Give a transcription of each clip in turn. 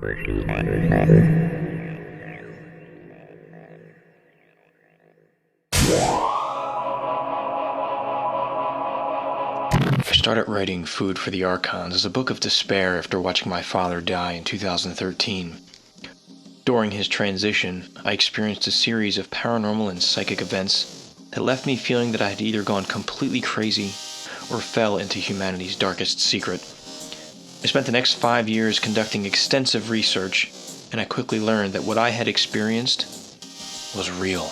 I started writing Food for the Archons as a book of despair after watching my father die in 2013. During his transition, I experienced a series of paranormal and psychic events that left me feeling that I had either gone completely crazy or fell into humanity's darkest secret. I spent the next 5 years conducting extensive research, and I quickly learned that what I had experienced was real.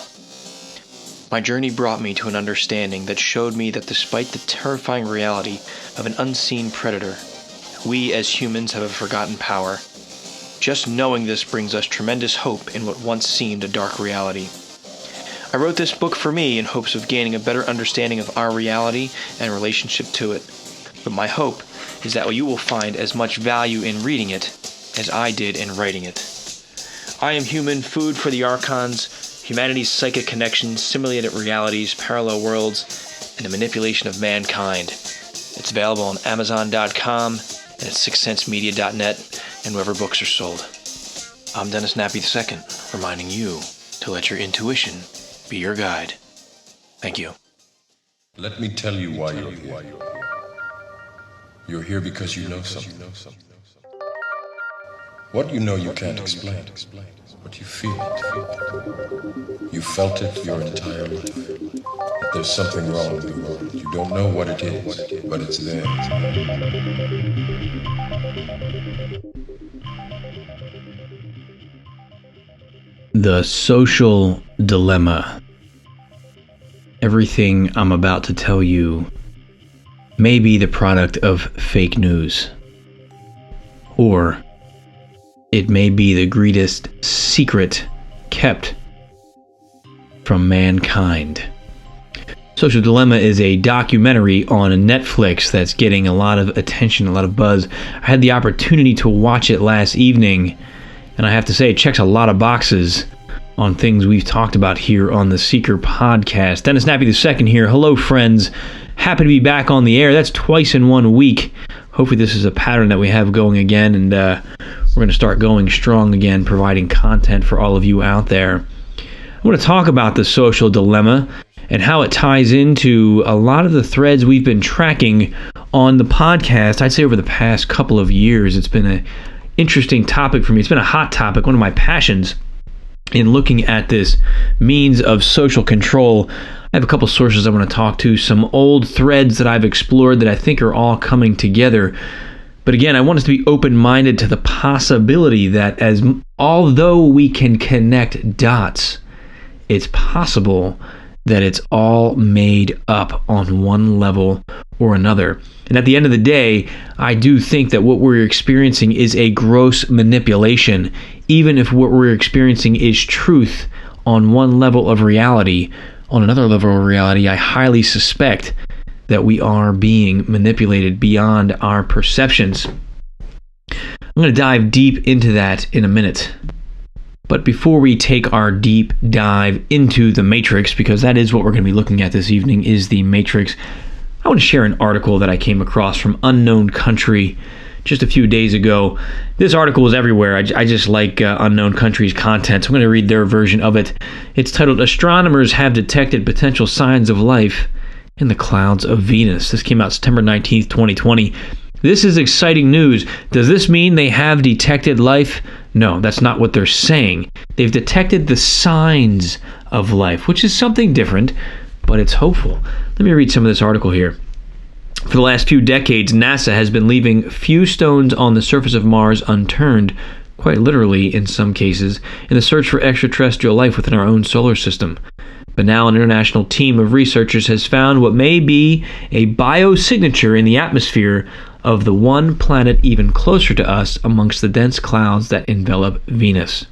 My journey brought me to an understanding that showed me that despite the terrifying reality of an unseen predator, we as humans have a forgotten power. Just knowing this brings us tremendous hope in what once seemed a dark reality. I wrote this book for me in hopes of gaining a better understanding of our reality and relationship to it. But my hope is that you will find as much value in reading it as I did in writing it. I Am Human, Food for the Archons, humanity's psychic connections, simulated realities, parallel worlds, and the manipulation of mankind. It's available on Amazon.com and at sixcentsmedia.net and wherever books are sold. I'm Dennis Nappy II, reminding you to let your intuition be your guide. Thank you. Let me tell you why you're here. You're here because you know something. What you know you can't explain, but you feel it. You felt it your entire life. That there's something wrong with the world. You don't know what it is, but it's there. The social dilemma. Everything I'm about to tell you may be the product of fake news, or it may be the greatest secret kept from mankind. Social Dilemma is a documentary on Netflix that's getting a lot of attention, a lot of buzz. I had the opportunity to watch it last evening, and I have to say it checks a lot of boxes on things we've talked about here on the Seeker podcast. Dennis Nappy II here. Hello, friends. Happy to be back on the air. That's twice in 1 week. Hopefully this is a pattern that we have going again, and we're going to start going strong again, providing content for all of you out there. I want to talk about the social dilemma and how it ties into a lot of the threads we've been tracking on the podcast. I'd say over the past couple of years, it's been an interesting topic for me. It's been a hot topic, one of my passions in looking at this means of social control. I have a couple sources I want to talk to, some old threads that I've explored that I think are all coming together. But again, I want us to be open-minded to the possibility that although we can connect dots, it's possible that it's all made up on one level or another. And at the end of the day, I do think that what we're experiencing is a gross manipulation, even if what we're experiencing is truth on one level of reality. On another level of reality, I highly suspect that we are being manipulated beyond our perceptions. I'm going to dive deep into that in a minute. But before we take our deep dive into the Matrix, because that is what we're going to be looking at this evening, is the Matrix, I want to share an article that I came across from Unknown Country just a few days ago. This article is everywhere. I just like Unknown Country's content, so I'm going to read their version of it. It's titled, "Astronomers Have Detected Potential Signs of Life in the Clouds of Venus." This came out September 19th, 2020. This is exciting news. Does this mean they have detected life? No, that's not what they're saying. They've detected the signs of life, which is something different, but it's hopeful. Let me read some of this article here. For the last few decades, NASA has been leaving few stones on the surface of Mars unturned, quite literally in some cases, in the search for extraterrestrial life within our own solar system. But now an international team of researchers has found what may be a biosignature in the atmosphere of the one planet even closer to us amongst the dense clouds that envelop Venus.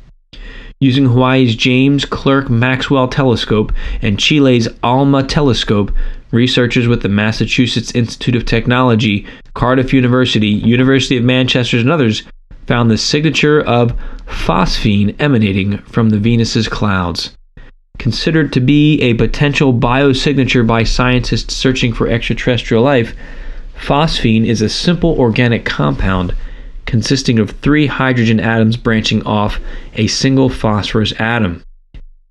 Using Hawaii's James Clerk Maxwell Telescope and Chile's ALMA Telescope, researchers with the Massachusetts Institute of Technology, Cardiff University, University of Manchester, and others found the signature of phosphine emanating from the Venus's clouds. Considered to be a potential biosignature by scientists searching for extraterrestrial life, phosphine is a simple organic compound consisting of 3 hydrogen atoms branching off a single phosphorus atom.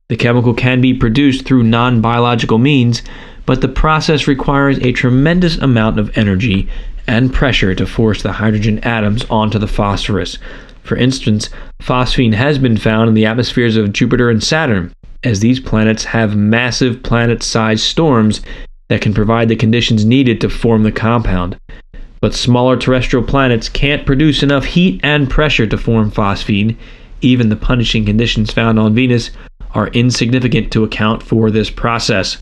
The chemical can be produced through non-biological means, but the process requires a tremendous amount of energy and pressure to force the hydrogen atoms onto the phosphorus. For instance, phosphine has been found in the atmospheres of Jupiter and Saturn, as these planets have massive planet-sized storms that can provide the conditions needed to form the compound. But smaller terrestrial planets can't produce enough heat and pressure to form phosphine. Even the punishing conditions found on Venus are insignificant to account for this process.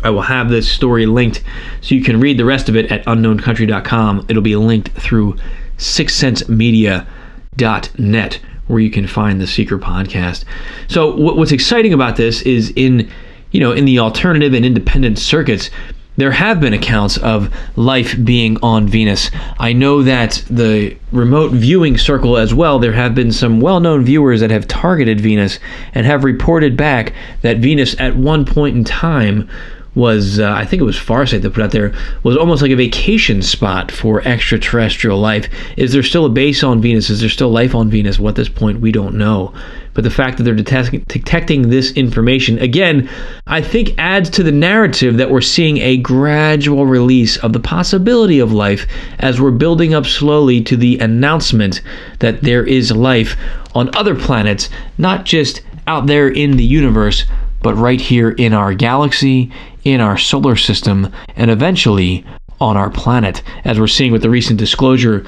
I will have this story linked so you can read the rest of it at unknowncountry.com. It'll be linked through sixthsensemedia.net, where you can find the Seeker podcast. So what's exciting about this is in the alternative and independent circuits, there have been accounts of life being on Venus. I know that the remote viewing circle as well, there have been some well-known viewers that have targeted Venus and have reported back that Venus at one point in time was, I think it was Farsight that put out there, was almost like a vacation spot for extraterrestrial life. Is there still a base on Venus? Is there still life on Venus? Well, at this point, we don't know. But the fact that they're detecting this information, again, I think adds to the narrative that we're seeing a gradual release of the possibility of life as we're building up slowly to the announcement that there is life on other planets, not just out there in the universe, but right here in our galaxy, in our solar system, and eventually on our planet, as we're seeing with the recent disclosure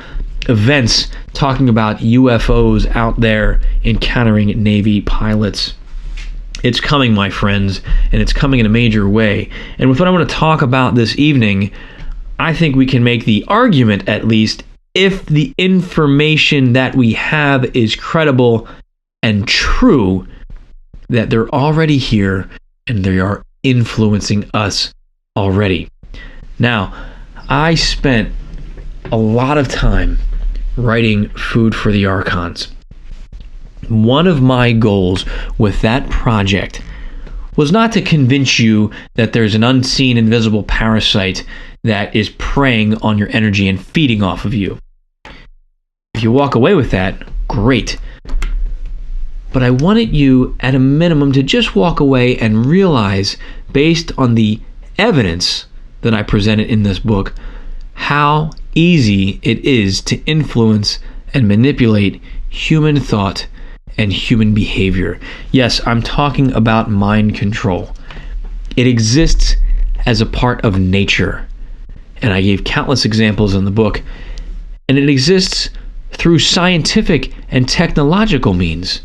events talking about UFOs out there encountering Navy pilots. It's coming, my friends, and it's coming in a major way. And with what I want to talk about this evening, I think we can make the argument, at least, if the information that we have is credible and true, that they're already here and they are influencing us already. Now, I spent a lot of time writing Food for the Archons. One of my goals with that project was not to convince you that there's an unseen, invisible parasite that is preying on your energy and feeding off of you. If you walk away with that, great. But I wanted you, at a minimum, to just walk away and realize, based on the evidence that I presented in this book, how easy it is to influence and manipulate human thought and human behavior. Yes, I'm talking about mind control. It exists as a part of nature, and I gave countless examples in the book, and it exists through scientific and technological means.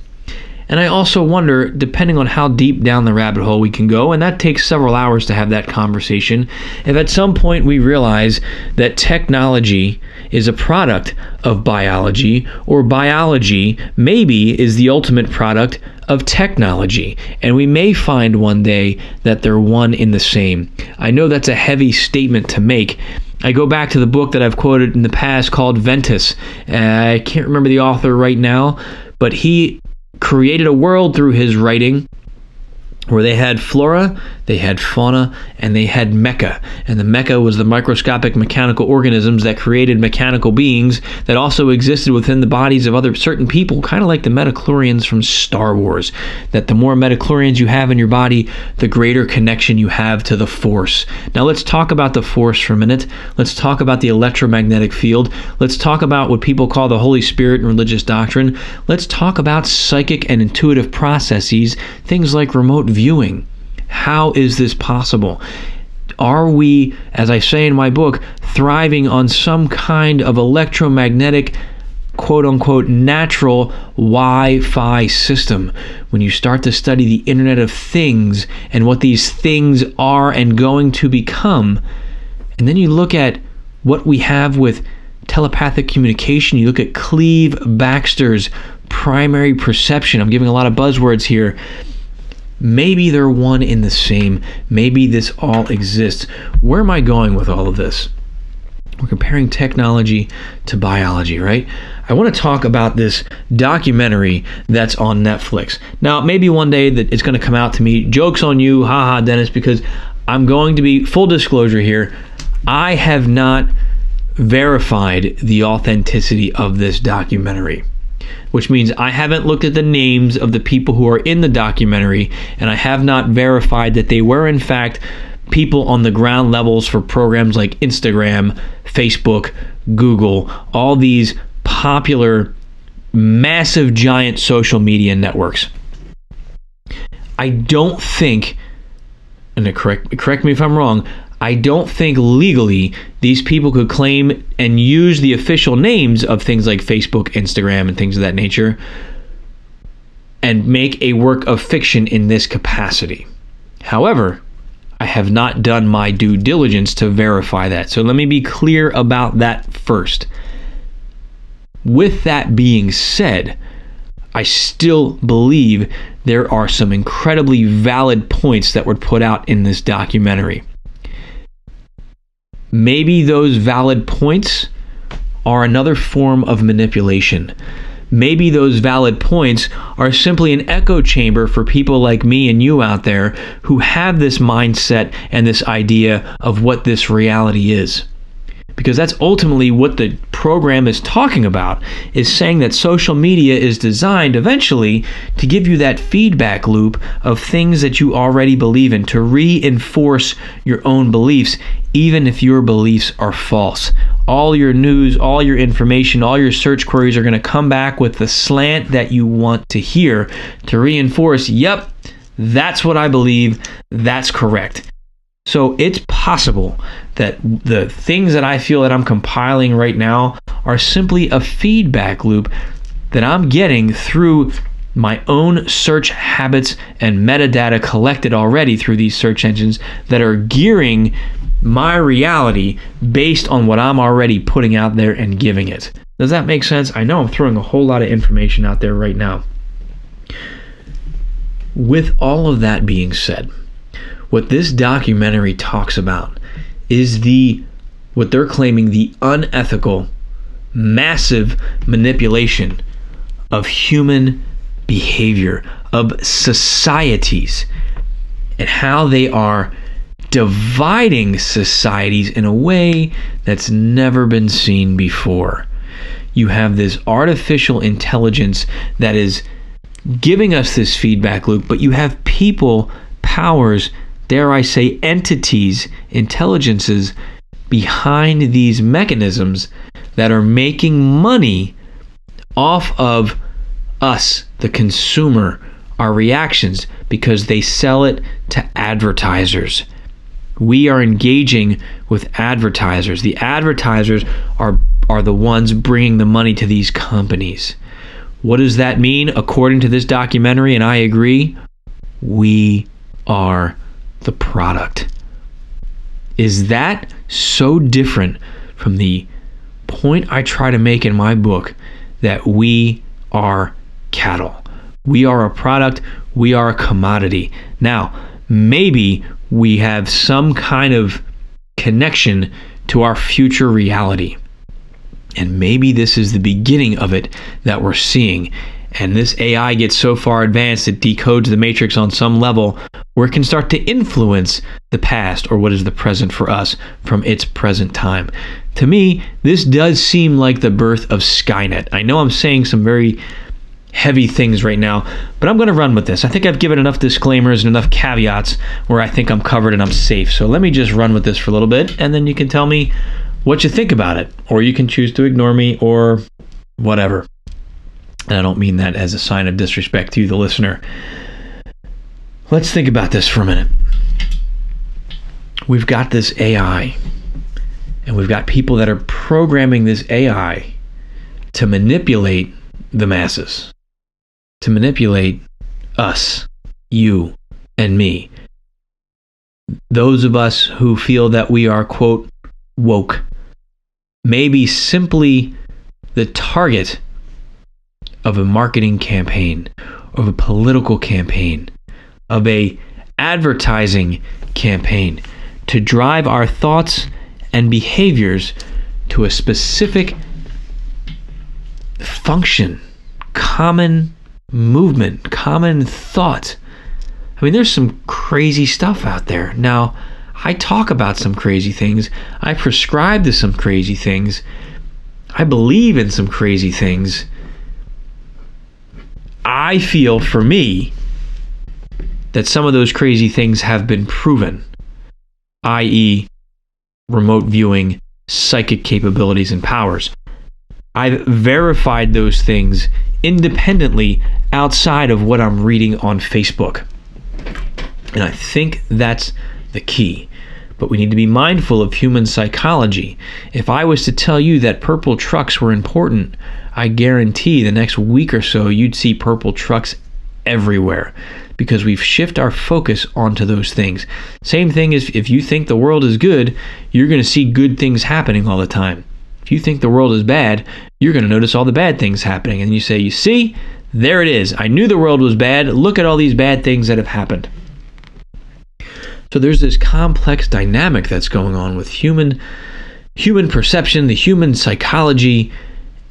And I also wonder, depending on how deep down the rabbit hole we can go, and that takes several hours to have that conversation, if at some point we realize that technology is a product of biology, or biology maybe is the ultimate product of technology, and we may find one day that they're one in the same. I know that's a heavy statement to make. I go back to the book that I've quoted in the past called Ventus. I can't remember the author right now, but he created a world through his writing where they had flora, they had fauna, and they had mecha. And the mecha was the microscopic mechanical organisms that created mechanical beings that also existed within the bodies of other certain people, kind of like the midichlorians from Star Wars, that the more midichlorians you have in your body, the greater connection you have to the Force. Now let's talk about the Force for a minute. Let's talk about the electromagnetic field. Let's talk about what people call the Holy Spirit in religious doctrine. Let's talk about psychic and intuitive processes, things like remote viewing. How is this possible? Are we, as I say in my book, thriving on some kind of electromagnetic, quote-unquote, natural Wi-Fi system? When you start to study the Internet of Things and what these things are and going to become, and then you look at what we have with telepathic communication, you look at Cleve Baxter's primary perception. I'm giving a lot of buzzwords here. Maybe they're one in the same. Maybe this all exists. Where am I going with all of this? We're comparing technology to biology, right? I want to talk about this documentary that's on Netflix. Now, maybe one day that it's going to come out to me. Joke's on you, haha, Dennis, because I'm going to be, full disclosure here, I have not verified the authenticity of this documentary, which means I haven't looked at the names of the people who are in the documentary, and I have not verified that they were in fact people on the ground levels for programs like Instagram, Facebook, Google, all these popular, massive, giant social media networks. I don't think, and correct me if I'm wrong, I don't think legally these people could claim and use the official names of things like Facebook, Instagram, and things of that nature and make a work of fiction in this capacity. However, I have not done my due diligence to verify that. So let me be clear about that first. With that being said, I still believe there are some incredibly valid points that were put out in this documentary. Maybe those valid points are another form of manipulation. Maybe those valid points are simply an echo chamber for people like me and you out there who have this mindset and this idea of what this reality is. Because that's ultimately what the program is talking about, is saying that social media is designed eventually to give you that feedback loop of things that you already believe in, to reinforce your own beliefs, even if your beliefs are false. All your news, all your information, all your search queries are going to come back with the slant that you want to hear to reinforce, yep, that's what I believe, that's correct. So it's possible that the things that I feel that I'm compiling right now are simply a feedback loop that I'm getting through my own search habits and metadata collected already through these search engines that are gearing my reality based on what I'm already putting out there and giving it. Does that make sense? I know I'm throwing a whole lot of information out there right now. With all of that being said, what this documentary talks about is what they're claiming the unethical, massive manipulation of human behavior, of societies, and how they are dividing societies in a way that's never been seen before. You have this artificial intelligence that is giving us this feedback loop, but you have people, powers, dare I say, entities, intelligences behind these mechanisms that are making money off of us, the consumer, our reactions, because they sell it to advertisers. We are engaging with advertisers. The advertisers are the ones bringing the money to these companies. What does that mean? According to this documentary, and I agree, we are the product. Is that so different from the point I try to make in my book that we are cattle? We are a product. We are a commodity. Now, maybe we have some kind of connection to our future reality. And maybe this is the beginning of it that we're seeing. And this AI gets so far advanced it decodes the matrix on some level where it can start to influence the past or what is the present for us from its present time. To me, this does seem like the birth of Skynet. I know I'm saying some very heavy things right now, but I'm going to run with this. I think I've given enough disclaimers and enough caveats where I think I'm covered and I'm safe. So let me just run with this for a little bit, and then you can tell me what you think about it, or you can choose to ignore me or whatever. And I don't mean that as a sign of disrespect to you, the listener. Let's think about this for a minute. We've got this AI, and we've got people that are programming this AI to manipulate the masses, to manipulate us, you, and me. Those of us who feel that we are, quote, woke, may be simply the target of a marketing campaign, of a political campaign, of a advertising campaign to drive our thoughts and behaviors to a specific function, common movement, common thought. I mean, there's some crazy stuff out there. Now, I talk about some crazy things. I prescribe to some crazy things. I believe in some crazy things. I feel, for me, that some of those crazy things have been proven, i.e., remote viewing, psychic capabilities, and powers. I've verified those things independently outside of what I'm reading on Facebook. And I think that's the key. But we need to be mindful of human psychology. If I was to tell you that purple trucks were important, I guarantee the next week or so you'd see purple trucks everywhere, because we've shifted our focus onto those things. Same thing as if you think the world is good, you're going to see good things happening all the time. If you think the world is bad, you're going to notice all the bad things happening. And you say, you see, there it is. I knew the world was bad. Look at all these bad things that have happened. So there's this complex dynamic that's going on with human perception, the human psychology,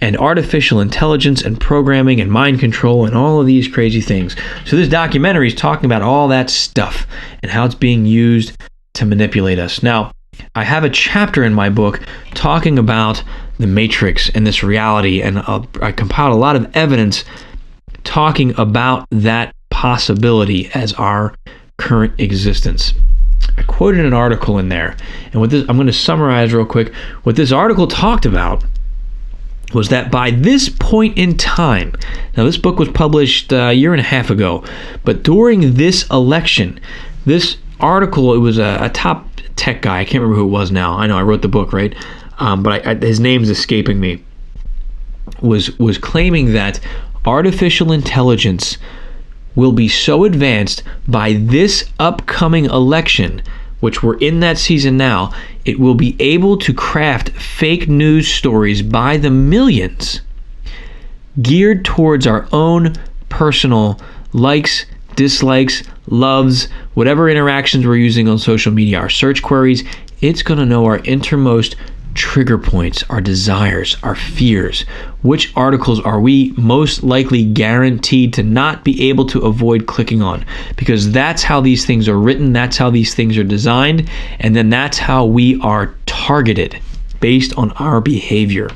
and artificial intelligence and programming and mind control and all of these crazy things. So this documentary is talking about all that stuff and how it's being used to manipulate us. Now, I have a chapter in my book talking about the Matrix and this reality, and I compiled a lot of evidence talking about that possibility as our current existence. I quoted an article in there, and with this, I'm going to summarize real quick. What this article talked about was that by this point in time, now this book was published a year and a half ago, but during this election, this article, it was a top tech guy, I can't remember who it was now, I know I wrote the book, right? But his name's escaping me, was claiming that artificial intelligence will be so advanced by this upcoming election, which we're in that season now, it will be able to craft fake news stories by the millions geared towards our own personal likes, dislikes, loves, whatever interactions we're using on social media, our search queries. It's going to know our innermost trigger points, our desires, our fears. Which articles are we most likely guaranteed to not be able to avoid clicking on? Because that's how these things are written, that's how these things are designed, and then that's how we are targeted based on our behavior.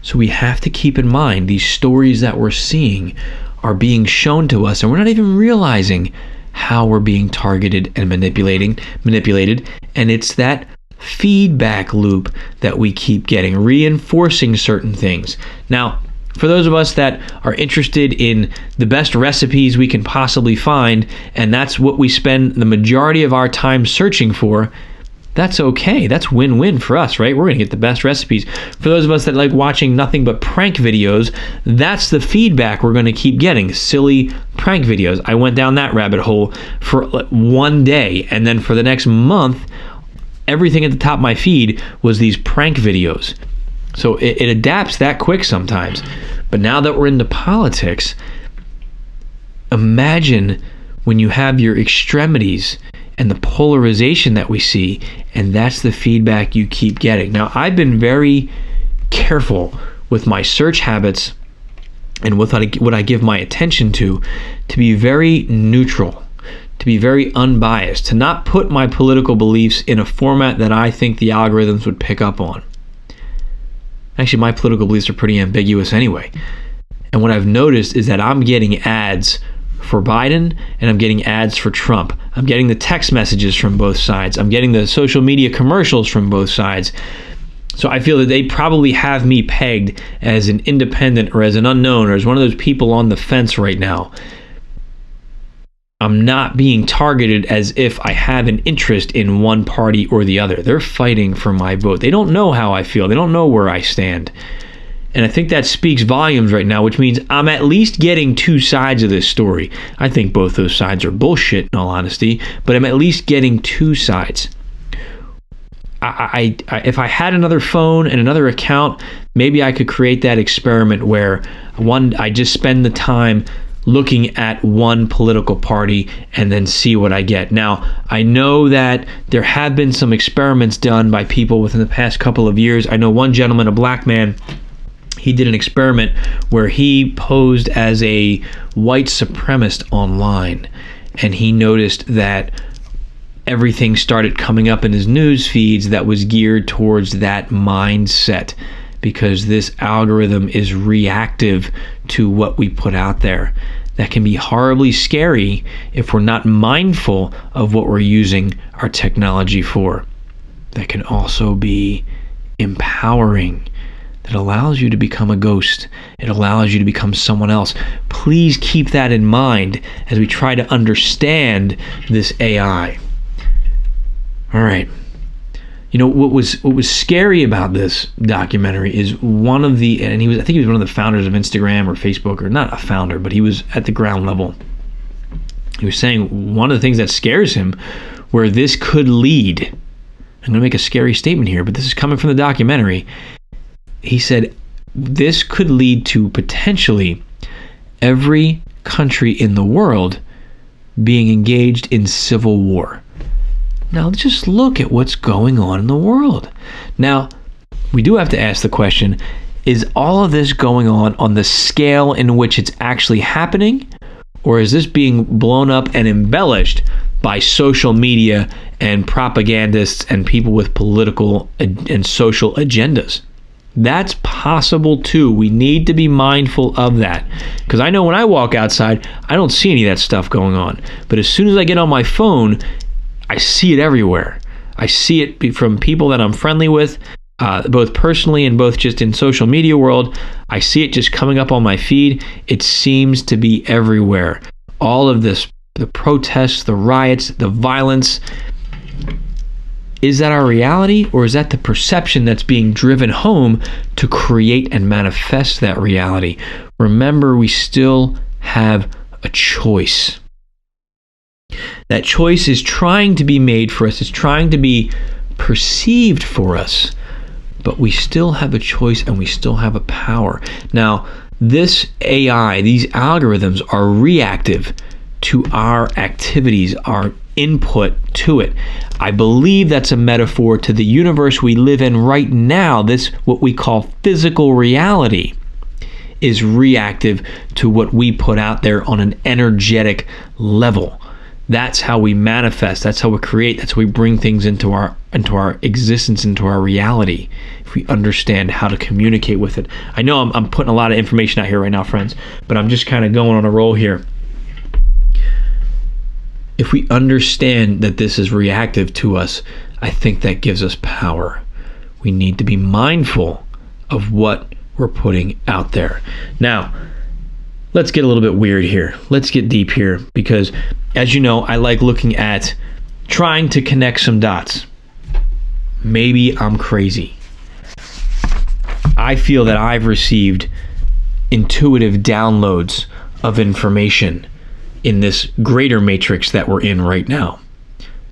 So we have to keep in mind these stories that we're seeing are being shown to us, and we're not even realizing how we're being targeted and manipulated, and it's that feedback loop that we keep getting, reinforcing certain things. Now, for those of us that are interested in the best recipes we can possibly find, and that's what we spend the majority of our time searching for, that's okay. That's win-win for us, right? We're going to get the best recipes. For those of us that like watching nothing but prank videos, that's the feedback we're going to keep getting. Silly prank videos. I went down that rabbit hole for one day, and then for the next month, everything at the top of my feed was these prank videos. So it adapts that quick sometimes. But now that we're into politics, imagine when you have your extremities and the polarization that we see, and that's the feedback you keep getting. Now, I've been very careful with my search habits and what I give my attention to be very neutral, to be very unbiased, to not put my political beliefs in a format that I think the algorithms would pick up on. Actually, my political beliefs are pretty ambiguous anyway. And what I've noticed is that I'm getting ads for Biden and I'm getting ads for Trump. I'm getting the text messages from both sides. I'm getting the social media commercials from both sides. So I feel that they probably have me pegged as an independent or as an unknown or as one of those people on the fence right now. I'm not being targeted as if I have an interest in one party or the other. They're fighting for my vote. They don't know how I feel. They don't know where I stand. And I think that speaks volumes right now, which means I'm at least getting two sides of this story. I think both those sides are bullshit, in all honesty, but I'm at least getting two sides. If I had another phone and another account, maybe I could create that experiment where I just spend the time looking at one political party and then see what I get. Now, I know that there have been some experiments done by people within the past couple of years. I know one gentleman, a black man, he did an experiment where he posed as a white supremacist online, and he noticed that everything started coming up in his news feeds that was geared towards that mindset, because this algorithm is reactive to what we put out there. That can be horribly scary if we're not mindful of what we're using our technology for. That can also be empowering. That allows you to become a ghost. It allows you to become someone else. Please keep that in mind as we try to understand this AI. All right. You know, what was scary about this documentary is one of the, and I think he was one of the founders of Instagram or Facebook, or not a founder, but he was at the ground level. He was saying one of the things that scares him, where this could lead, I'm going to make a scary statement here, but this is coming from the documentary. He said this could lead to potentially every country in the world being engaged in civil war. Now, just look at what's going on in the world. Now, we do have to ask the question, is all of this going on the scale in which it's actually happening? Or is this being blown up and embellished by social media and propagandists and people with political and social agendas? That's possible too. We need to be mindful of that. Because I know when I walk outside, I don't see any of that stuff going on. But as soon as I get on my phone, I see it everywhere. I see it from people that I'm friendly with, both personally and both just in social media world. I see it just coming up on my feed. It seems to be everywhere. All of this, the protests, the riots, the violence. Is that our reality, or is that the perception that's being driven home to create and manifest that reality? Remember, we still have a choice. That choice is trying to be made for us. It's trying to be perceived for us. But we still have a choice and we still have a power. Now, this AI, these algorithms are reactive to our activities, our input to it. I believe that's a metaphor to the universe we live in right now. This, what we call physical reality, is reactive to what we put out there on an energetic level. That's how we manifest. That's how we create. That's how we bring things into our existence, into our reality. If we understand how to communicate with it. I know I'm putting a lot of information out here right now, friends, but I'm just kind of going on a roll here. If we understand that this is reactive to us, I think that gives us power. We need to be mindful of what we're putting out there. Now, let's get a little bit weird here. Let's get deep here, because as you know, I like looking at trying to connect some dots. Maybe I'm crazy. I feel that I've received intuitive downloads of information in this greater matrix that we're in right now.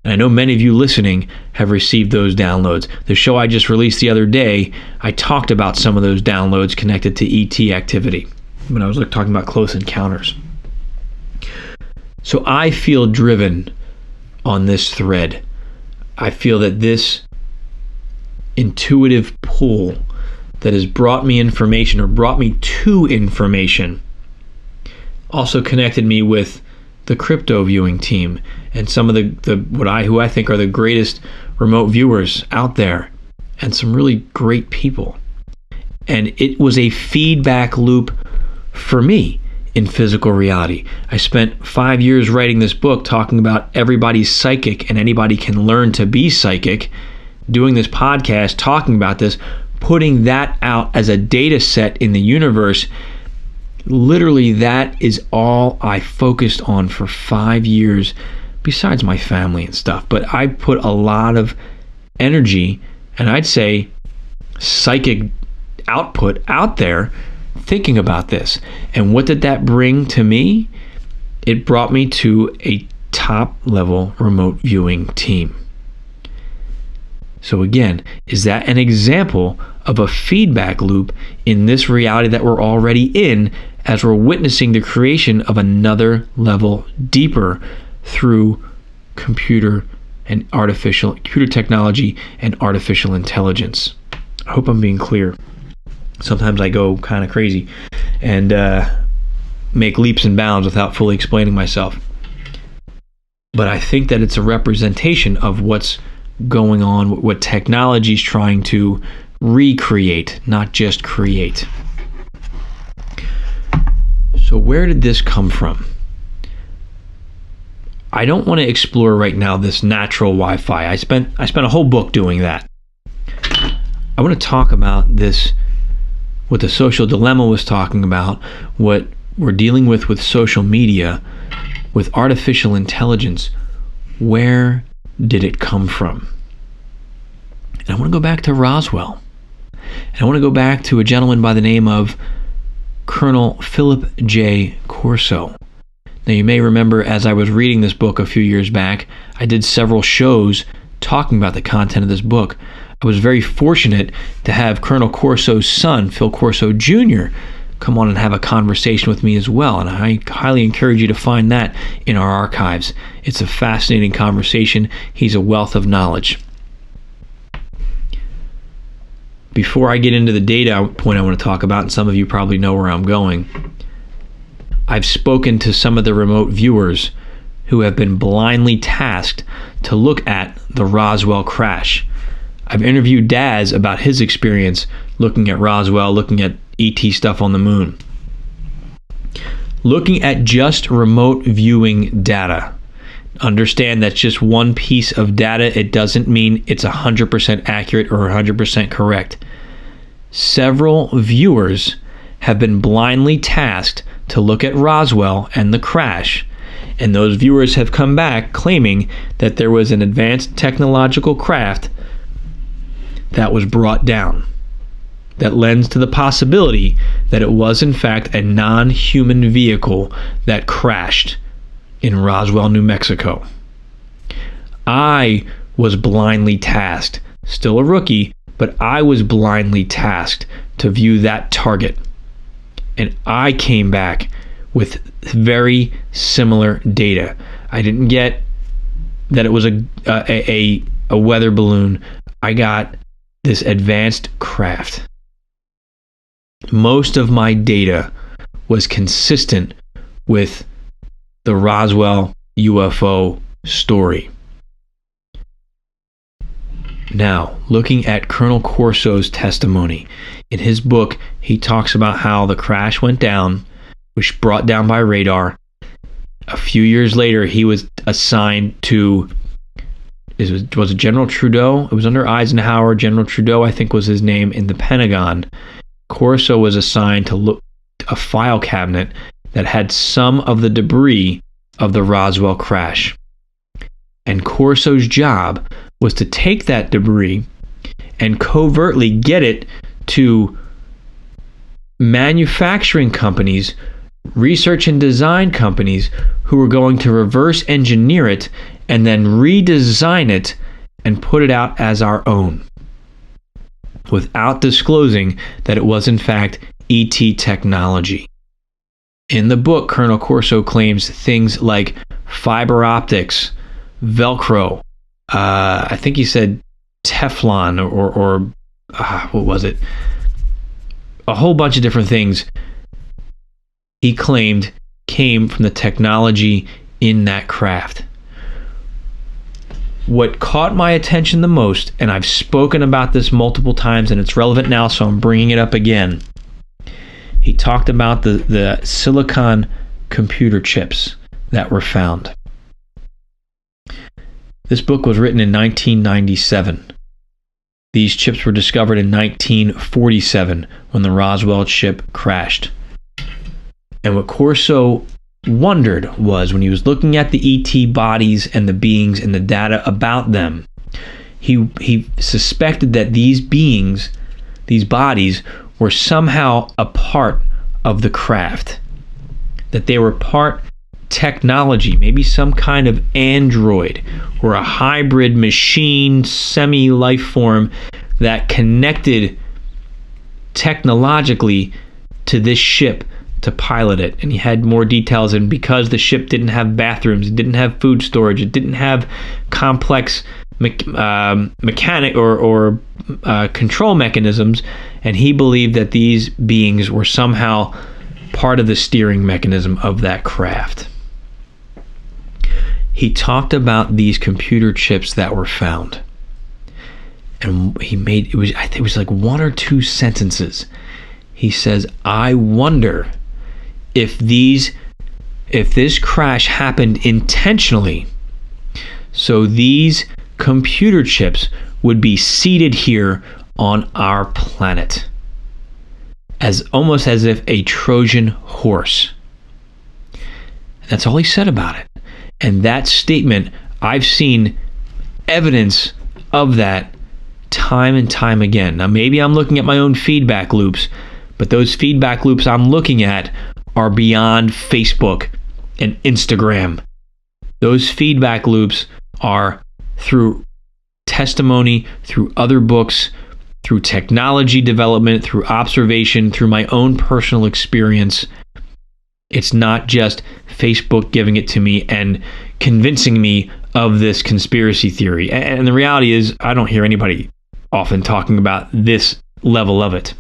And I know many of you listening have received those downloads. The show I just released the other day, I talked about some of those downloads connected to ET activity when I was talking about close encounters. So I feel driven on this thread. I feel that this intuitive pull that has brought me information, or brought me to information, also connected me with the crypto viewing team and some of who I think are the greatest remote viewers out there, and some really great people. And it was a feedback loop for me in physical reality. I spent 5 years writing this book talking about everybody's psychic and anybody can learn to be psychic, doing this podcast, talking about this, putting that out as a data set in the universe. Literally, that is all I focused on for 5 years, besides my family and stuff. But I put a lot of energy, and I'd say psychic output out there, thinking about this. And what did that bring to me? It brought me to a top level remote viewing team. So again, is that an example of a feedback loop in this reality that we're already in, as we're witnessing the creation of another level deeper through computer technology and artificial intelligence? I hope I'm being clear. Sometimes I go kind of crazy and make leaps and bounds without fully explaining myself. but I think that it's a representation of what's going on, what technology is trying to recreate, not just create. So where did this come from? I don't want to explore right now this natural Wi-Fi. I spent a whole book doing that. I want to talk about this, what the social dilemma was talking about, what we're dealing with social media, with artificial intelligence. Where did it come from? And I want to go back to Roswell. And I want to go back to a gentleman by the name of Colonel Philip J Corso. Now, you may remember, as I was reading this book a few years back, I did several shows talking about the content of this book. I was very fortunate to have Colonel Corso's son, Phil Corso Jr., come on and have a conversation with me as well, and I highly encourage you to find that in our archives. It's a fascinating conversation. He's a wealth of knowledge. Before I get into the data point I want to talk about, and some of you probably know where I'm going, I've spoken to some of the remote viewers who have been blindly tasked to look at the Roswell crash. I've interviewed Daz about his experience looking at Roswell, looking at ET stuff on the moon. Looking at just remote viewing data. Understand that's just one piece of data. It doesn't mean it's 100% accurate or 100% correct. Several viewers have been blindly tasked to look at Roswell and the crash, and those viewers have come back claiming that there was an advanced technological craft that was brought down, that lends to the possibility that it was in fact a non-human vehicle that crashed in Roswell, New Mexico. I was blindly tasked, still a rookie, but I was blindly tasked to view that target. And I came back with very similar data. I didn't get that it was a weather balloon. I got this advanced craft. Most of my data was consistent with the Roswell UFO story. Now, looking at Colonel Corso's testimony, in his book, he talks about how the crash went down, was brought down by radar. A few years later, he was assigned to, was it General Trudeau? It was under Eisenhower. General Trudeau, I think, was his name, in the Pentagon. Corso was assigned to look a file cabinet that had some of the debris of the Roswell crash. And Corso's job was to take that debris and covertly get it to manufacturing companies, research and design companies who were going to reverse engineer it and then redesign it and put it out as our own, without disclosing that it was in fact ET technology. In the book, Colonel Corso claims things like fiber optics, Velcro, I think he said Teflon or what was it? A whole bunch of different things he claimed came from the technology in that craft. What caught my attention the most, and I've spoken about this multiple times and it's relevant now, so I'm bringing it up again. He talked about the silicon computer chips that were found. This book was written in 1997. These chips were discovered in 1947 when the Roswell ship crashed. And what Corso wondered was, when he was looking at the ET bodies and the beings and the data about them, he suspected that these beings, these bodies, were somehow a part of the craft, that they were part technology, maybe some kind of android or a hybrid machine semi-life form that connected technologically to this ship to pilot it. And he had more details, and because the ship didn't have bathrooms, it didn't have food storage, it didn't have complex mechanic or control mechanisms, and he believed that these beings were somehow part of the steering mechanism of that craft. he talked about these computer chips that were found. And he made, I think it was like 1 or 2 sentences. He says, I wonder if this crash happened intentionally, so these computer chips would be seated here on our planet, as almost as if a Trojan horse. That's all he said about it. And that statement, I've seen evidence of that time and time again. Now, maybe I'm looking at my own feedback loops, but those feedback loops I'm looking at are beyond Facebook and Instagram. Those feedback loops are through testimony, through other books, through technology development, through observation, through my own personal experience. It's not just Facebook giving it to me and convincing me of this conspiracy theory. And the reality is, I don't hear anybody often talking about this level of it.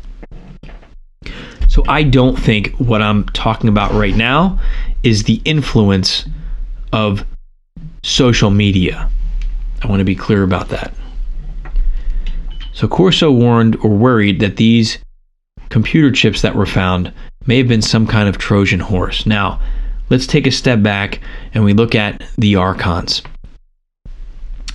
So I don't think what I'm talking about right now is the influence of social media. I want to be clear about that. So Corso warned or worried that these computer chips that were found may have been some kind of Trojan horse. Now, let's take a step back and we look at the archons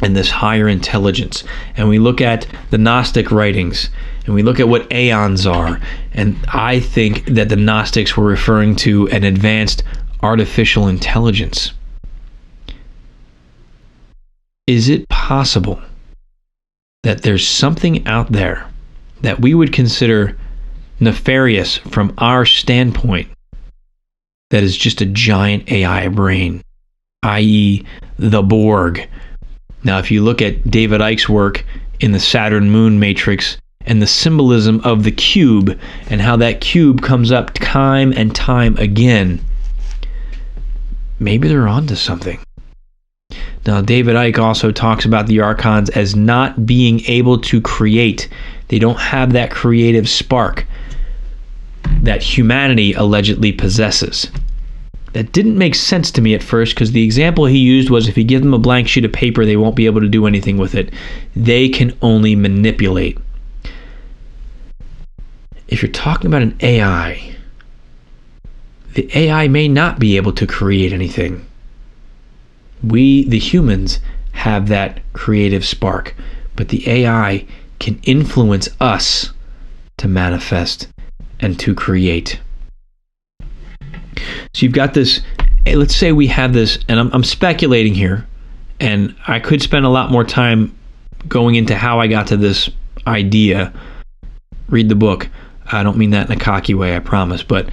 and this higher intelligence, and we look at the Gnostic writings, and we look at what aeons are. And I think that the Gnostics were referring to an advanced artificial intelligence. Is it possible that there's something out there that we would consider nefarious from our standpoint that is just a giant AI brain, i.e. the Borg? Now, if you look at David Icke's work in the Saturn Moon Matrix and the symbolism of the cube and how that cube comes up time and time again, maybe they're onto something. Now, David Icke also talks about the archons as not being able to create. They don't have that creative spark that humanity allegedly possesses. That didn't make sense to me at first, because the example he used was if you give them a blank sheet of paper, they won't be able to do anything with it. They can only manipulate. If you're talking about an AI, the AI may not be able to create anything. We, the humans, have that creative spark, but the AI can influence us to manifest and to create. So you've got this, let's say we have this, and I'm speculating here, and I could spend a lot more time going into how I got to this idea. Read the book. I don't mean that in a cocky way, I promise, but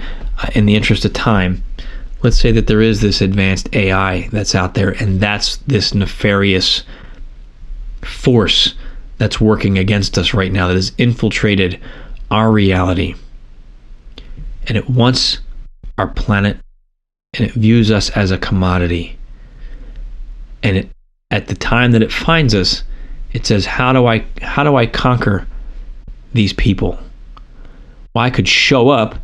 in the interest of time, let's say that there is this advanced AI that's out there, and that's this nefarious force that's working against us right now, that has infiltrated our reality. And it wants our planet, and it views us as a commodity. And it, at the time that it finds us, it says, how do I conquer these people? Well, I could show up,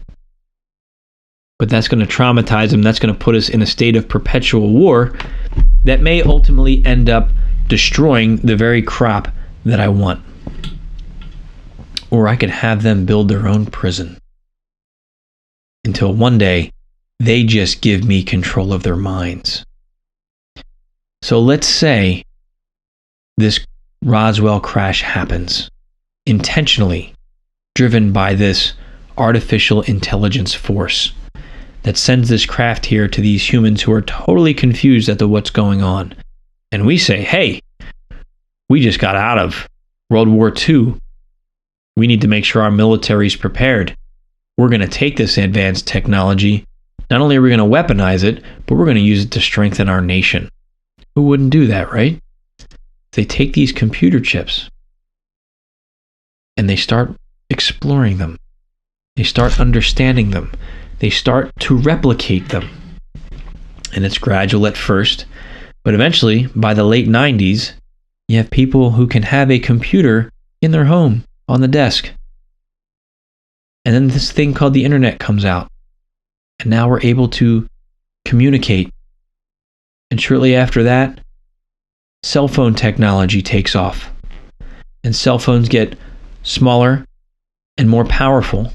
but that's going to traumatize them. That's going to put us in a state of perpetual war that may ultimately end up destroying the very crop that I want. Or I could have them build their own prison until one day they just give me control of their minds. So let's say this Roswell crash happens intentionally, driven by this artificial intelligence force that sends this craft here to these humans who are totally confused as to what's going on. And we say, hey, we just got out of World War II. We need to make sure our military is prepared. We're going to take this advanced technology. Not only are we going to weaponize it, but we're going to use it to strengthen our nation. Who wouldn't do that, right? They take these computer chips and they start exploring them. They start understanding them. They start to replicate them. And it's gradual at first, but eventually, by the late 90s, you have people who can have a computer in their home on the desk. And then this thing called the internet comes out. And now we're able to communicate And shortly after that, cell phone technology takes off. And cell phones get smaller and more powerful.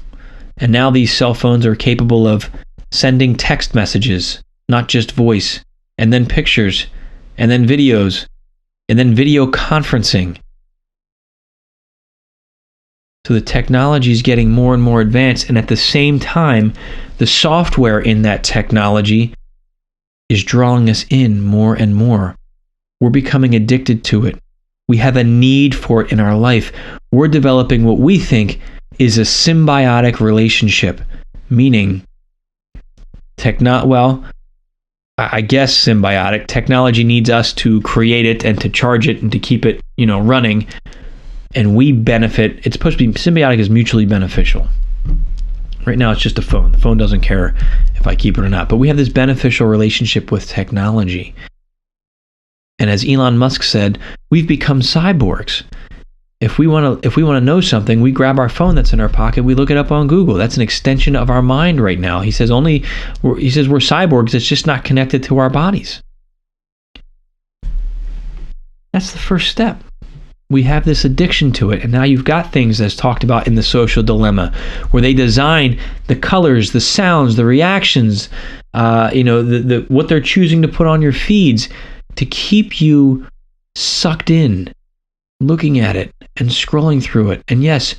And now these cell phones are capable of sending text messages, not just voice, and then pictures, and then videos, and then video conferencing. So the technology is getting more and more advanced, and at the same time, the software in that technology is drawing us in more and more. We're becoming addicted to it. We have a need for it in our life. We're developing what we think is a symbiotic relationship, meaning I guess symbiotic. Technology needs us to create it and to charge it and to keep it, running. And we benefit. It's supposed to be symbiotic is mutually beneficial. Right now, it's just a phone. The phone doesn't care if I keep it or not. But we have this beneficial relationship with technology. And as Elon Musk said, we've become cyborgs. If we want to know something, we grab our phone that's in our pocket, we look it up on Google. That's an extension of our mind right now. He says we're cyborgs. It's just not connected to our bodies. That's the first step. We have this addiction to it, and now you've got things as talked about in The Social Dilemma, where they design the colors, the sounds, the reactions, what they're choosing to put on your feeds to keep you sucked in, looking at it and scrolling through it. And yes,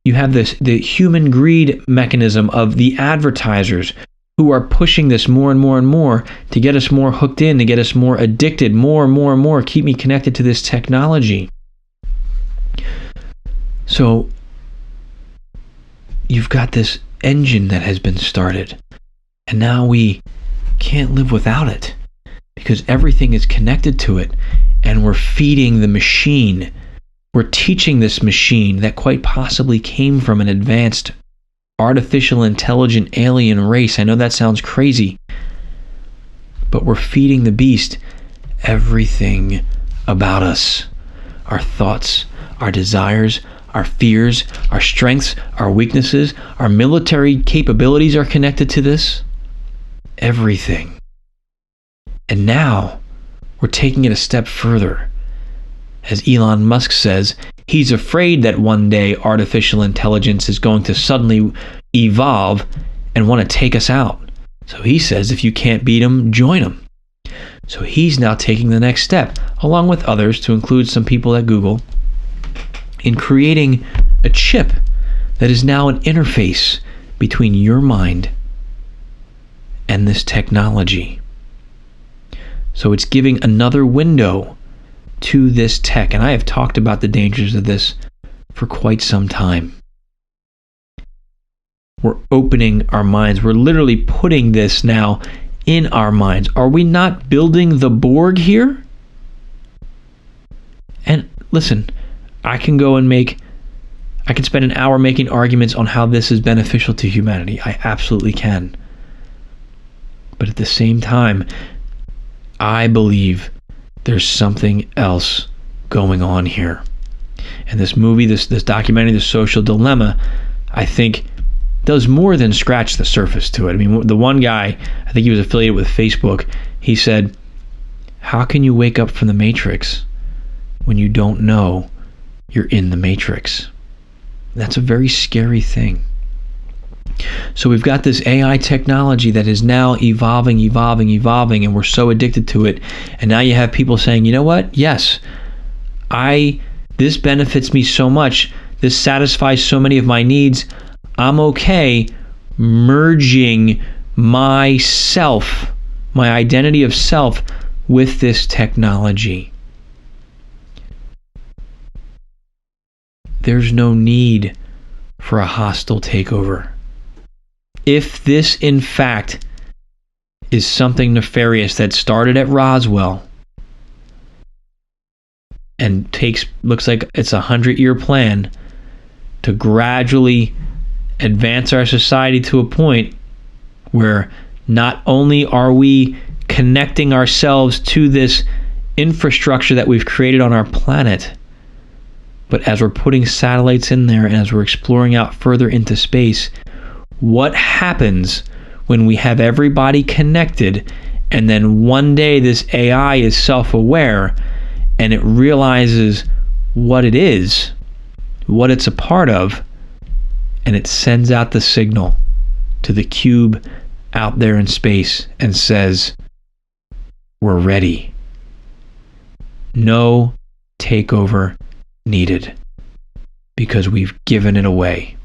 you have the human greed mechanism of the advertisers who are pushing this more and more and more to get us more hooked in, to get us more addicted, more and more and more, keep me connected to this technology. So you've got this engine that has been started, and now we can't live without it because everything is connected to it, and we're feeding the machine. We're teaching this machine that quite possibly came from an advanced artificial intelligent alien race. I know that sounds crazy, but we're feeding the beast everything about us. Our thoughts, our desires, our fears, our strengths, our weaknesses, our military capabilities are connected to this. Everything. And now we're taking it a step further. As Elon Musk says, he's afraid that one day artificial intelligence is going to suddenly evolve and want to take us out. So he says if you can't beat him, join him. So he's now taking the next step, along with others, to include some people at Google, in creating a chip that is now an interface between your mind and this technology. So it's giving another window to this tech. And I have talked about the dangers of this for quite some time. We're opening our minds. We're literally putting this now in our minds. Are we not building the Borg here? And listen, I can spend an hour making arguments on how this is beneficial to humanity. I absolutely can. But at the same time, I believe there's something else going on here. And this movie, this documentary, The Social Dilemma, I think does more than scratch the surface to it. I mean, the one guy, I think he was affiliated with Facebook, he said, how can you wake up from the Matrix when you don't know you're in the Matrix? That's a very scary thing. So we've got this AI technology that is now evolving, and we're so addicted to it. And now you have people saying, you know what? Yes, this benefits me so much. This satisfies so many of my needs. I'm okay merging myself, my identity of self, with this technology. There's no need for a hostile takeover. If this, in fact, is something nefarious that started at Roswell and looks like it's a 100-year plan to gradually advance our society to a point where not only are we connecting ourselves to this infrastructure that we've created on our planet, but as we're putting satellites in there and as we're exploring out further into space, what happens when we have everybody connected And then one day this AI is self-aware and it realizes what it is, what it's a part of, and it sends out the signal to the cube out there in space and says, we're ready. No takeover needed because we've given it away.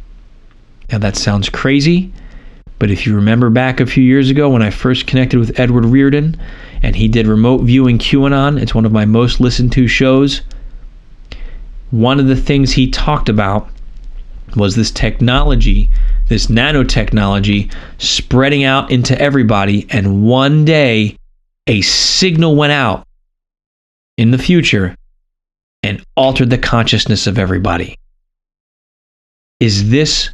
Now that sounds crazy, but if you remember back a few years ago when I first connected with Edward Reardon and he did remote viewing QAnon, it's one of my most listened to shows. One of the things he talked about was this technology, this nanotechnology spreading out into everybody, and one day a signal went out in the future and altered the consciousness of everybody. Is this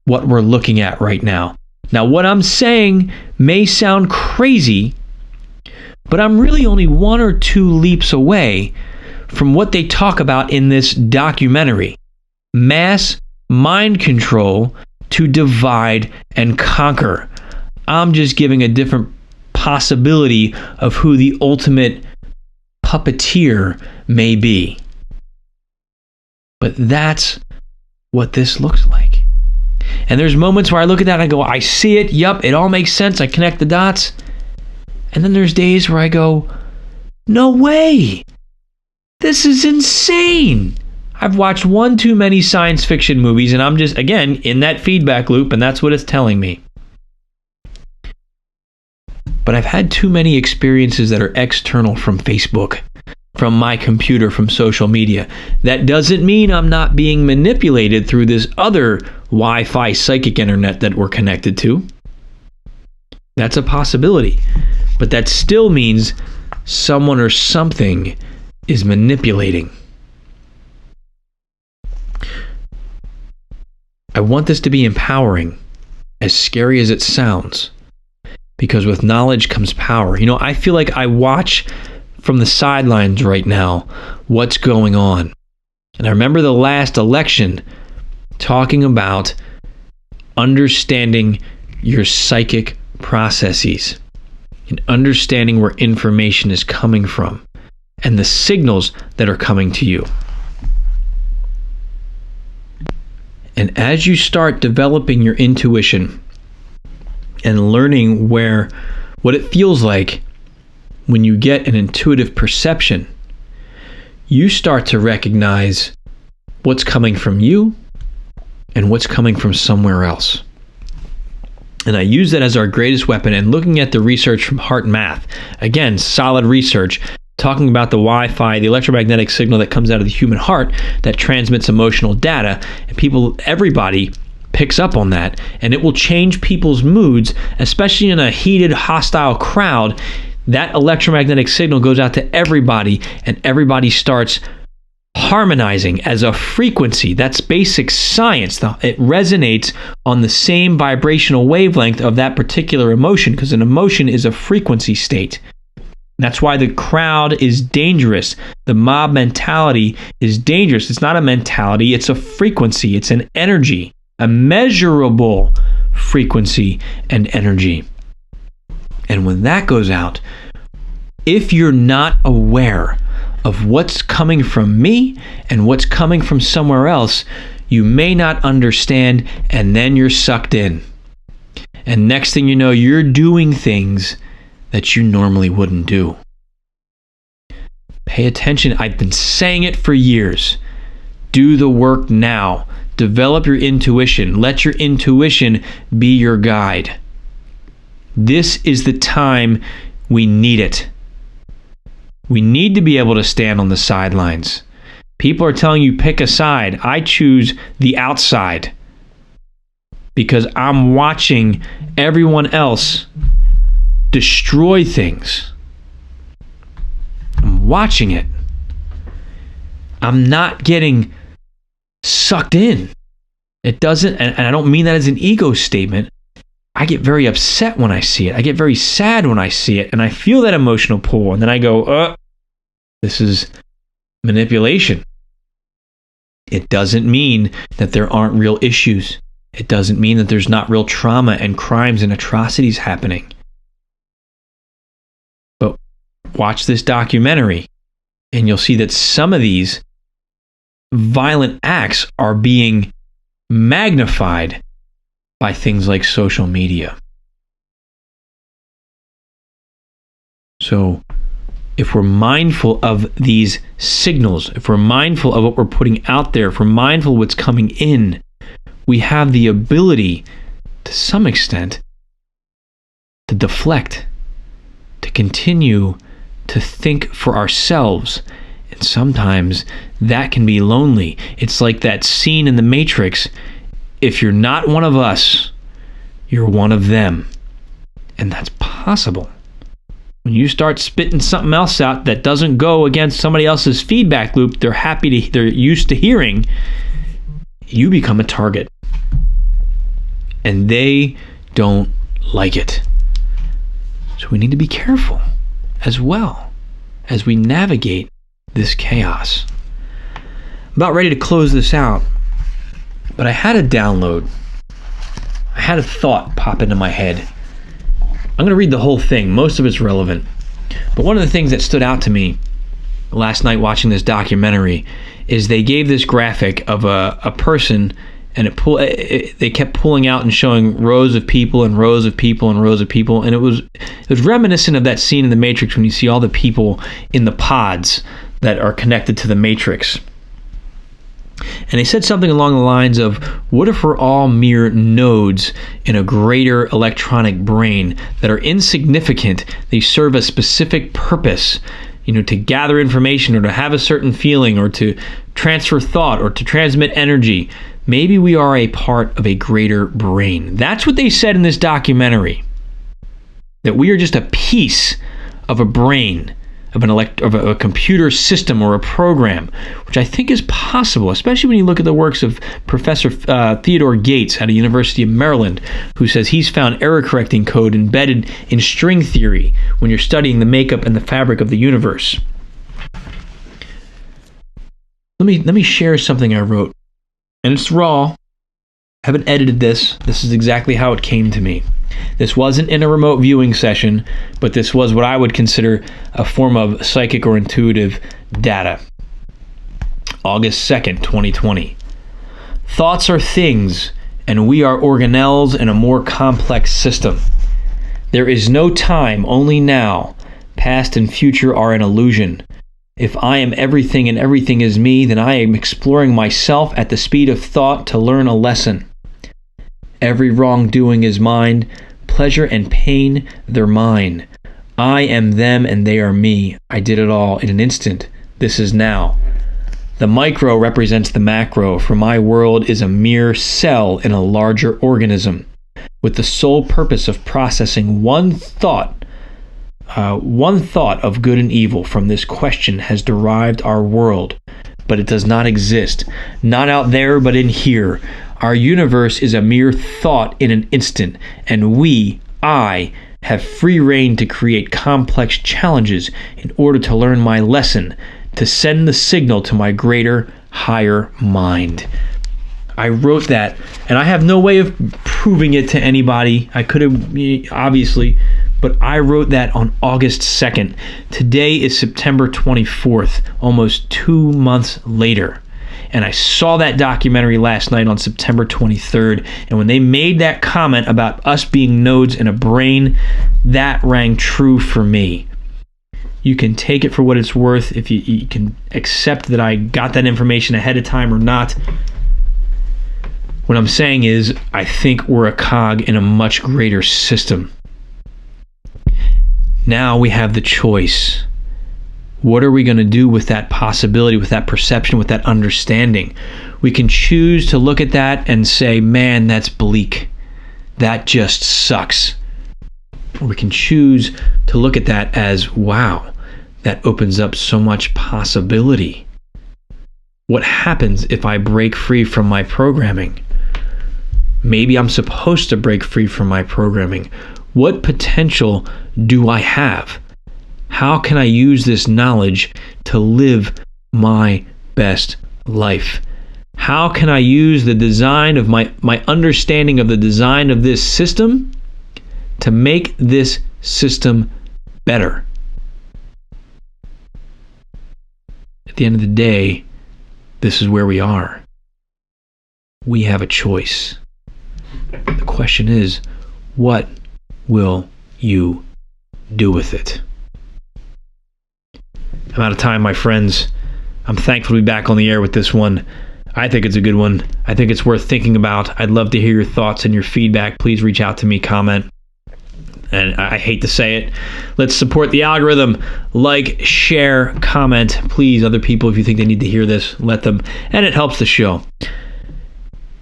what we're looking at right now? Now, what I'm saying may sound crazy, but I'm really only 1 or 2 leaps away from what they talk about in this documentary. Mass mind control to divide and conquer. I'm just giving a different possibility of who the ultimate puppeteer may be. But that's what this looks like. And there's moments where I look at that and I go, I see it, yup, it all makes sense, I connect the dots. And then there's days where I go, no way, this is insane. I've watched one too many science fiction movies and I'm just, again, in that feedback loop, and that's what it's telling me. But I've had too many experiences that are external from Facebook, from my computer, from social media. That doesn't mean I'm not being manipulated through this other Wi-Fi psychic internet that we're connected to. That's a possibility. But that still means someone or something is manipulating. I want this to be empowering, as scary as it sounds, because with knowledge comes power. You know, I feel like I watch from the sidelines right now what's going on. And I remember the last election talking about understanding your psychic processes and understanding where information is coming from and the signals that are coming to you. And as you start developing your intuition and learning what it feels like when you get an intuitive perception, you start to recognize what's coming from you and what's coming from somewhere else. And I use that as our greatest weapon. And looking at the research from Heart Math, again, solid research, talking about the Wi-Fi, the electromagnetic signal that comes out of the human heart that transmits emotional data, and everybody picks up on that, and it will change people's moods, especially in a heated, hostile crowd. That electromagnetic signal goes out to everybody, and everybody starts harmonizing as a frequency. That's basic science. It resonates on the same vibrational wavelength of that particular emotion, because an emotion is a frequency state. That's why the crowd is dangerous. The mob mentality is dangerous. It's not a mentality, it's a frequency. It's an energy, a measurable frequency and energy. And when that goes out, if you're not aware of what's coming from me and what's coming from somewhere else, you may not understand, and then you're sucked in. And next thing you know, you're doing things that you normally wouldn't do. Pay attention. I've been saying it for years. Do the work now. Develop your intuition. Let your intuition be your guide. This is the time we need it. We need to be able to stand on the sidelines. People are telling you pick a side. I choose the outside because I'm watching everyone else destroy things. I'm watching it. I'm not getting sucked in. It doesn't, and I don't mean that as an ego statement. I get very upset when I see it. I get very sad when I see it, and I feel that emotional pull, and then I go, this is manipulation. It doesn't mean that there aren't real issues. It doesn't mean that there's not real trauma and crimes and atrocities happening. watch this documentary, and you'll see that some of these violent acts are being magnified by things like social media. So, if we're mindful of these signals, if we're mindful of what we're putting out there, if we're mindful of what's coming in, we have the ability, to some extent, to deflect, to continue to think for ourselves. And sometimes that can be lonely. It's like that scene in The Matrix. If you're not one of us, you're one of them. And that's possible. When you start spitting something else out that doesn't go against somebody else's feedback loop they're used to hearing, you become a target. And they don't like it. So we need to be careful as well as we navigate this chaos. I'm about ready to close this out, but I had a download. I had a thought pop into my head. I'm going to read the whole thing. Most of it's relevant. But one of the things that stood out to me last night watching this documentary is they gave this graphic of a person, and they kept pulling out and showing rows of people and rows of people and rows of people, and it was reminiscent of that scene in The Matrix when you see all the people in the pods that are connected to the Matrix. And they said something along the lines of, what if we're all mere nodes in a greater electronic brain that are insignificant? They serve a specific purpose, to gather information or to have a certain feeling or to transfer thought or to transmit energy. Maybe we are a part of a greater brain. That's what they said in this documentary. That we are just a piece of a brain, of a computer system or a program, which I think is possible, especially when you look at the works of Professor Theodore Gates out of University of Maryland, who says he's found error-correcting code embedded in string theory when you're studying the makeup and the fabric of the universe. Let me share something I wrote, and it's raw. I haven't edited this. This is exactly how it came to me. This wasn't in a remote viewing session, but this was what I would consider a form of psychic or intuitive data. August 2nd, 2020. Thoughts are things, and we are organelles in a more complex system. There is no time, only now. Past and future are an illusion. If I am everything and everything is me, then I am exploring myself at the speed of thought to learn a lesson. Every wrongdoing is mine. Pleasure and pain, they're mine. I am them and they are me. I did it all in an instant. This is now. The micro represents the macro, for my world is a mere cell in a larger organism, with the sole purpose of processing one thought of good and evil. From this question has derived our world, but it does not exist. Not out there, but in here. Our universe is a mere thought in an instant, and I, have free rein to create complex challenges in order to learn my lesson, to send the signal to my greater, higher mind. I wrote that, and I have no way of proving it to anybody. I could have, obviously, but I wrote that on August 2nd. Today is September 24th, almost 2 months later. And I saw that documentary last night on September 23rd. And when they made that comment about us being nodes in a brain, that rang true for me. You can take it for what it's worth, if you can accept that I got that information ahead of time or not. What I'm saying is, I think we're a cog in a much greater system. Now we have the choice. What are we going to do with that possibility, with that perception, with that understanding? We can choose to look at that and say, man, that's bleak. That just sucks. Or we can choose to look at that as, wow, that opens up so much possibility. What happens if I break free from my programming? Maybe I'm supposed to break free from my programming. What potential do I have? How can I use this knowledge to live my best life? How can I use the design of my understanding of the design of this system to make this system better? the end of the day, this is where we are. We have a choice. The question is, what will you do with it? I'm out of time, my friends. I'm thankful to be back on the air with this one. I think it's a good one. I think it's worth thinking about. I'd love to hear your thoughts and your feedback. Please reach out to me, comment. And I hate to say it, let's support the algorithm. Like, share, comment. Please, other people, if you think they need to hear this, let them. And it helps the show.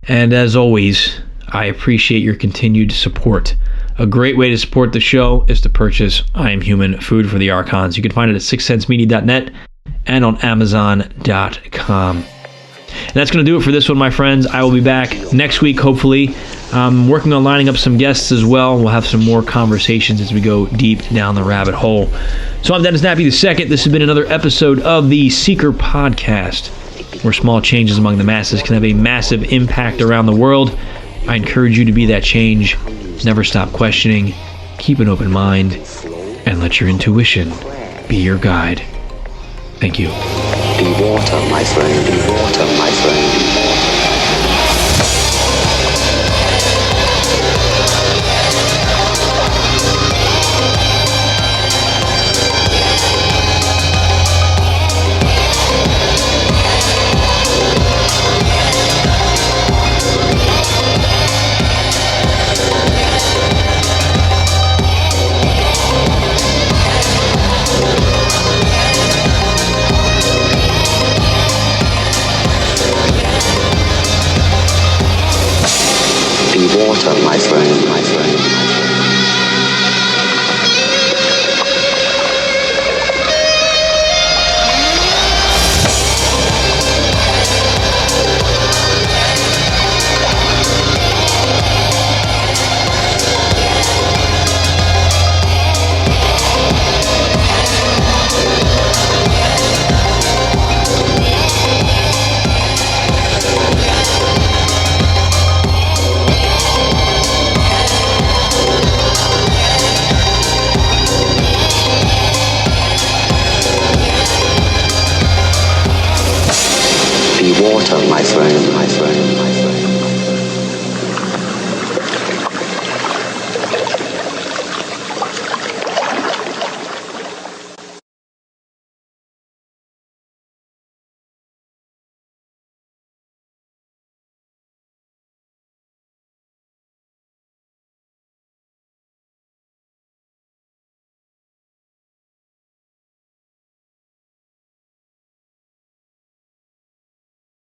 And as always, I appreciate your continued support. A great way to support the show is to purchase I Am Human Food for the Archons. You can find it at sixcentsmedia.net and on amazon.com. And that's going to do it for this one, my friends. I will be back next week, hopefully. I'm working on lining up some guests as well. We'll have some more conversations as we go deep down the rabbit hole. So I'm Dennis Nappy II. This has been another episode of the Seeker Podcast, where small changes among the masses can have a massive impact around the world. I encourage you to be that change. Never stop questioning. Keep an open mind. And let your intuition be your guide. Thank you. Be water, my friend. Be water, my friend. Water, my friend, my friend. Water, my friend, my friend.